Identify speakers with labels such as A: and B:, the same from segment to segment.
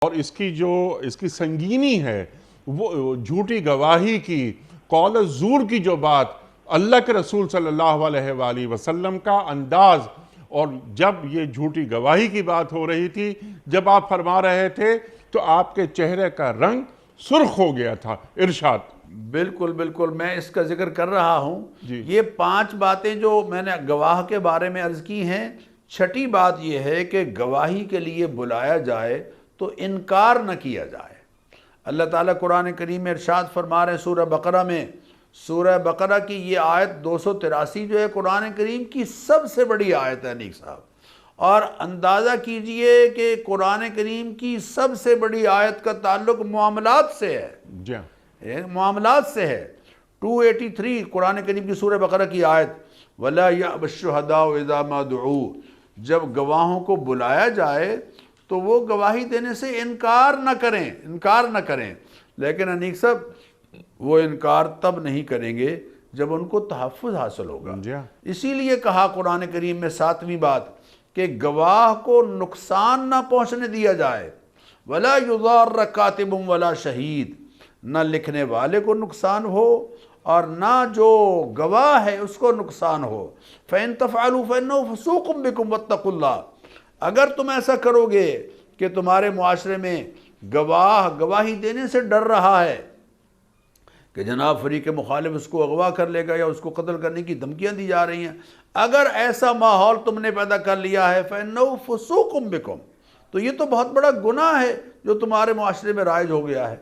A: اور اس کی سنگینی ہے وہ جھوٹی گواہی کی، قول الزور کی جو بات، اللہ کے رسول صلی اللہ علیہ وآلہ وسلم کا انداز، اور جب یہ جھوٹی گواہی کی بات ہو رہی تھی، جب آپ فرما رہے تھے تو آپ کے چہرے کا رنگ سرخ ہو گیا تھا۔ ارشاد۔
B: بالکل بالکل، میں اس کا ذکر کر رہا ہوں۔
A: جی۔
B: یہ 5 باتیں جو میں نے گواہ کے بارے میں عرض کی ہیں، چھٹی بات یہ ہے کہ گواہی کے لیے بلایا جائے تو انکار نہ کیا جائے۔ اللہ تعالیٰ قرآن کریم میں ارشاد فرما رہے ہیں سورہ بقرہ میں، سورہ بقرہ کی یہ آیت 283 جو ہے قرآن کریم کی سب سے بڑی آیت ہے نیک صاحب، اور اندازہ کیجئے کہ قرآن کریم کی سب سے بڑی آیت کا تعلق معاملات سے ہے،
A: جی ہاں۔
B: معاملات سے ہے۔ 283 قرآن کریم کی سورہ بقرہ کی آیت، وَلَا يَأْبَ الشُّهَدَاءُ إِذَا مَا دُعُوا، جب گواہوں کو بلایا جائے تو وہ گواہی دینے سے انکار نہ کریں۔ لیکن انیک صاحب وہ انکار تب نہیں کریں گے جب ان کو تحفظ حاصل ہوگا۔
A: جی ہاں۔
B: اسی لیے کہا قرآن کریم میں 7ویں بات کہ گواہ کو نقصان نہ پہنچنے دیا جائے، وَلَا يُضَارَّ كَاتِبٌ وَلَا شَهِيدٌ، نہ لکھنے والے کو نقصان ہو اور نہ جو گواہ ہے اس کو نقصان ہو۔ فَإِن تَفْعَلُوا فَإِنَّهُ فُسُوقٌ بِكُمْ وَاتَّقُوا اللَّهَ، اگر تم ایسا کرو گے کہ تمہارے معاشرے میں گواہی دینے سے ڈر رہا ہے کہ جناب فریق مخالف اس کو اغوا کر لے گا یا اس کو قتل کرنے کی دھمکیاں دی جا رہی ہیں، اگر ایسا ماحول تم نے پیدا کر لیا ہے فَإِنَّهُ فُسُوقٌ بِكُمْ، تو یہ تو بہت بڑا گناہ ہے جو تمہارے معاشرے میں رائج ہو گیا ہے۔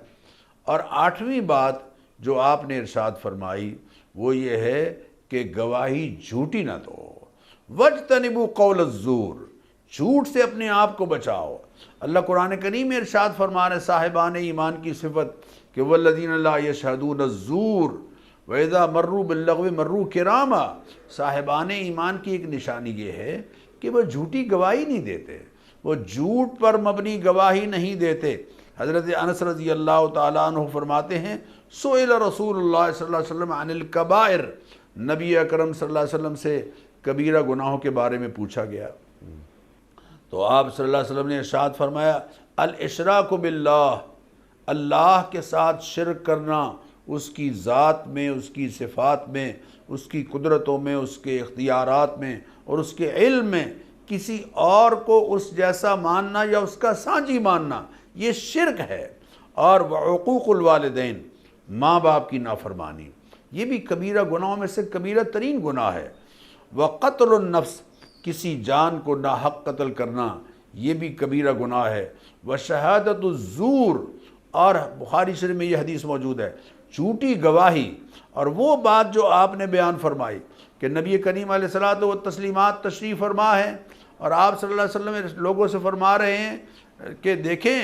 B: اور 8ویں بات جو آپ نے ارشاد فرمائی وہ یہ ہے کہ گواہی جھوٹی نہ دو، وَاجْتَنِبُوا قَوْلَ الزُّورِ، جھوٹ سے اپنے آپ کو بچاؤ۔ اللہ قرآن کریم میں ارشاد فرما رہے صاحبان ایمان کی صفت کہ وَالَّذِينَ لَا يَشْهَدُونَ الزُّورِ وَإِذَا مَرُّوا بِاللَّغْوِ مَرُّوا كِرَامًا، صاحبان ایمان کی ایک نشانی یہ ہے کہ وہ جھوٹی گواہی نہیں دیتے، وہ جھوٹ پر مبنی گواہی نہیں دیتے۔ حضرت انس رضی اللہ تعالیٰ عنہ فرماتے ہیں سئل رسول اللہ صلی اللہ علیہ وسلم عن الکبائر، نبی اکرم صلی اللہ علیہ وسلم سے کبیرہ گناہوں کے بارے میں پوچھا گیا تو آپ صلی اللہ علیہ وسلم نے ارشاد فرمایا الاشراک باللہ، اللہ کے ساتھ شرک کرنا، اس کی ذات میں، اس کی صفات میں، اس کی قدرتوں میں، اس کے اختیارات میں اور اس کے علم میں کسی اور کو اس جیسا ماننا یا اس کا سانجی ماننا، یہ شرک ہے۔ اور وعقوق الوالدین، ماں باپ کی نافرمانی، یہ بھی کبیرہ گناہوں میں سے کبیرہ ترین گناہ ہے۔ وقتل النفس، کسی جان کو ناحق قتل کرنا، یہ بھی کبیرہ گناہ ہے۔ وشہادت الزور، اور بخاری شریف میں یہ حدیث موجود ہے، جھوٹی گواہی۔ اور وہ بات جو آپ نے بیان فرمائی کہ نبی کریم علیہ الصلوۃ والتسلیمات تشریف فرما ہے اور آپ صلی اللہ علیہ وسلم لوگوں سے فرما رہے ہیں کہ دیکھیں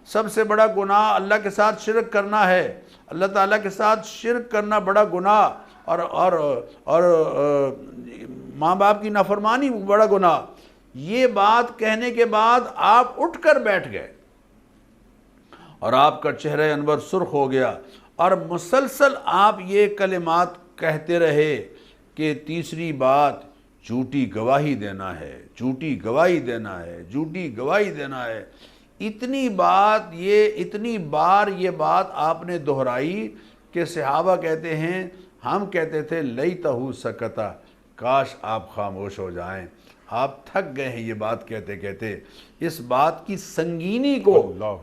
B: سب سے بڑا گناہ اللہ کے ساتھ شرک کرنا ہے، اللہ تعالیٰ کے ساتھ شرک کرنا بڑا گناہ، اور ماں باپ کی نافرمانی بڑا گناہ۔ یہ بات کہنے کے بعد آپ اٹھ کر بیٹھ گئے اور آپ کا چہرہ انور سرخ ہو گیا، اور مسلسل آپ یہ کلمات کہتے رہے کہ تیسری بات جھوٹی گواہی دینا ہے، جھوٹی گواہی دینا ہے، جھوٹی گواہی دینا ہے۔ اتنی بار یہ بات آپ نے دہرائی کہ صحابہ کہتے ہیں ہم کہتے تھے لیتہو سکتا، کاش آپ خاموش ہو جائیں۔ آپ تھک گئے ہیں یہ بات کہتے کہتے۔ اس بات کی سنگینی کو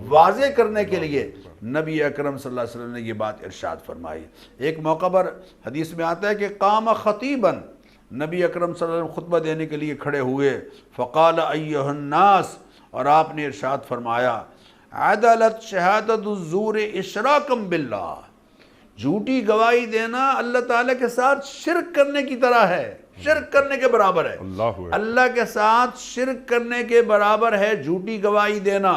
B: واضح کرنے کے لیے نبی اکرم صلی اللہ علیہ وسلم نے یہ بات ارشاد فرمائی۔ ایک موقع پر حدیث میں آتا ہے کہ قام خطیباً، نبی اکرم صلی اللہ علیہ وسلم خطبہ دینے کے لیے کھڑے ہوئے، فقال ایھا الناس، اور آپ نے ارشاد فرمایا عدلت شہادت الزور اشراکم باللہ، جھوٹی گواہی دینا اللہ تعالیٰ کے ساتھ شرک کرنے کی طرح ہے، شرک کرنے کے برابر ہے، اللہ کے ساتھ شرک کرنے کے برابر ہے جھوٹی گواہی دینا۔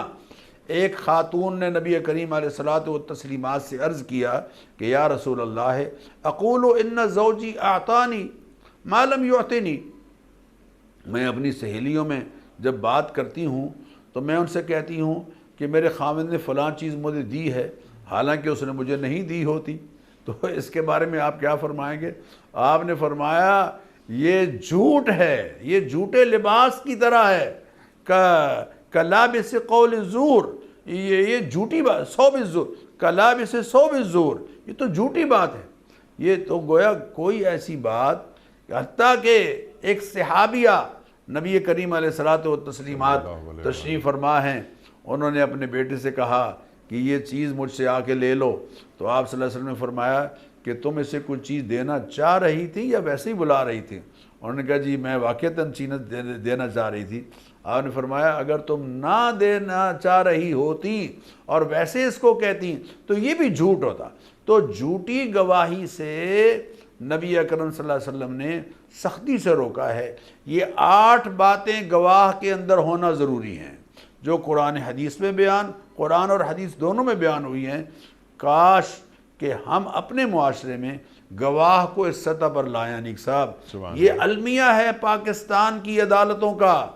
B: ایک خاتون نے نبی کریم علیہ الصلوۃ والتسلیمات سے عرض کیا کہ یا رسول اللہ اقول ان زوجی اعطانی ما لم یعطنی، میں اپنی سہیلیوں میں جب بات کرتی ہوں تو میں ان سے کہتی ہوں کہ میرے خاوند نے فلاں چیز مجھے دی ہے حالانکہ اس نے مجھے نہیں دی ہوتی، تو اس کے بارے میں آپ کیا فرمائیں گے؟ آپ نے فرمایا یہ جھوٹ ہے، یہ جھوٹے لباس کی طرح ہے، کلابس قول زور، یہ جھوٹی بات، صوب الزور کلابس صوب الزور، یہ تو جھوٹی بات ہے. یہ تو گویا کوئی ایسی بات، حتیٰ کہ ایک صحابیہ نبی کریم علیہ الصلوۃ والتسلیمات تشریف فرما ہیں، انہوں نے اپنے بیٹے سے کہا کہ یہ چیز مجھ سے آ کے لے لو، تو آپ صلی اللہ علیہ وسلم نے فرمایا کہ تم اسے کوئی چیز دینا چاہ رہی تھی یا ویسے ہی بلا رہی تھی؟ انہوں نے کہا جی میں واقعتاً چیز دینا چاہ رہی تھی. آپ نے فرمایا اگر تم نہ دینا چاہ رہی ہوتی اور ویسے اس کو کہتی تو یہ بھی جھوٹ ہوتا. تو جھوٹی گواہی سے نبی اکرم صلی اللہ علیہ وسلم نے سختی سے روکا ہے. یہ 8 باتیں گواہ کے اندر ہونا ضروری ہیں جو قرآن حدیث میں قرآن اور حدیث دونوں میں بیان ہوئی ہیں. کاش کہ ہم اپنے معاشرے میں گواہ کو اس سطح پر لائیں. انیق صاحب، یہ المیہ ہے پاکستان کی عدالتوں کا،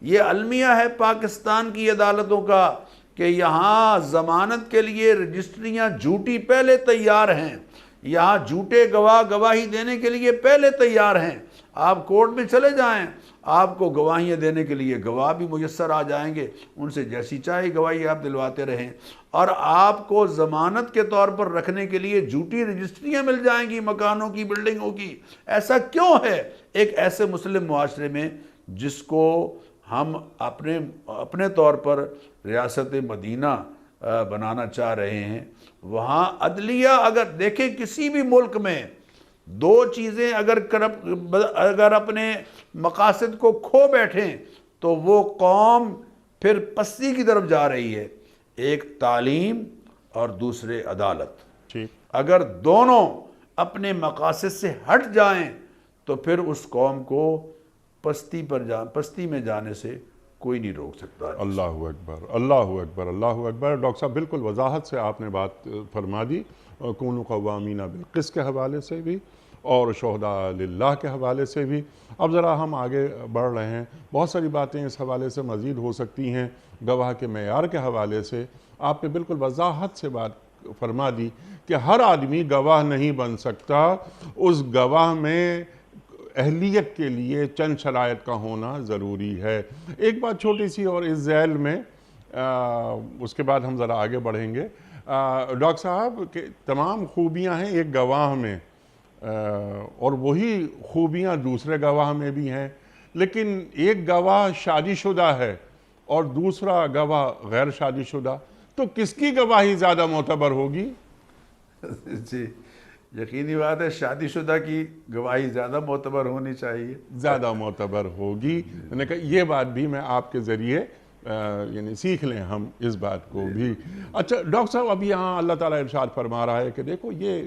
B: یہ المیہ ہے پاکستان کی عدالتوں کا کہ یہاں ضمانت کے لیے رجسٹریاں جھوٹی پہلے تیار ہیں، یہاں جھوٹے گواہ گواہی دینے کے لیے پہلے تیار ہیں. آپ کورٹ میں چلے جائیں، آپ کو گواہیاں دینے کے لیے گواہ بھی میسر آ جائیں گے، ان سے جیسی چاہے گواہی آپ دلواتے رہیں، اور آپ کو ضمانت کے طور پر رکھنے کے لیے جھوٹی رجسٹریاں مل جائیں گی مکانوں کی، بلڈنگوں کی. ایسا کیوں ہے ایک ایسے مسلم معاشرے میں جس کو ہم اپنے طور پر ریاست مدینہ بنانا چاہ رہے ہیں؟ وہاں عدلیہ اگر دیکھیں کسی بھی ملک میں 2 چیزیں اگر اپنے مقاصد کو کھو بیٹھیں تو وہ قوم پھر پستی کی طرف جا رہی ہے. ایک تعلیم اور دوسرے عدالت. اگر دونوں اپنے مقاصد سے ہٹ جائیں تو پھر اس قوم کو پستی میں جانے سے کوئی نہیں روک سکتا.
A: اللہ اکبر، اللہ اکبر، اللہ اکبر. ڈاکٹر صاحب بالکل وضاحت سے آپ نے بات فرما دی، کونوا قوامین بالقسط کے حوالے سے بھی اور شہداء للہ کے حوالے سے بھی. اب ذرا ہم آگے بڑھ رہے ہیں، بہت ساری باتیں اس حوالے سے مزید ہو سکتی ہیں. گواہ کے معیار کے حوالے سے آپ نے بالکل وضاحت سے بات فرما دی کہ ہر آدمی گواہ نہیں بن سکتا. اس گواہ میں اہلیت کے لیے چند شرائط کا ہونا ضروری ہے. ایک بات چھوٹی سی اور اس ذیل میں اس کے بعد ہم ذرا آگے بڑھیں گے. ڈاکٹر صاحب کہ تمام خوبیاں ہیں ایک گواہ میں اور وہی خوبیاں دوسرے گواہ میں بھی ہیں، لیکن ایک گواہ شادی شدہ ہے اور دوسرا گواہ غیر شادی شدہ، تو کس کی گواہی زیادہ معتبر ہوگی؟
B: جی یقینی بات ہے شادی شدہ کی گواہی زیادہ معتبر ہونی چاہیے،
A: زیادہ معتبر ہوگی. میں نے کہا یہ بات بھی میں آپ کے ذریعے یعنی سیکھ لیں ہم اس بات کو بھی. اچھا ڈاکٹر صاحب، اب یہاں اللہ تعالیٰ ارشاد فرما رہا ہے کہ دیکھو یہ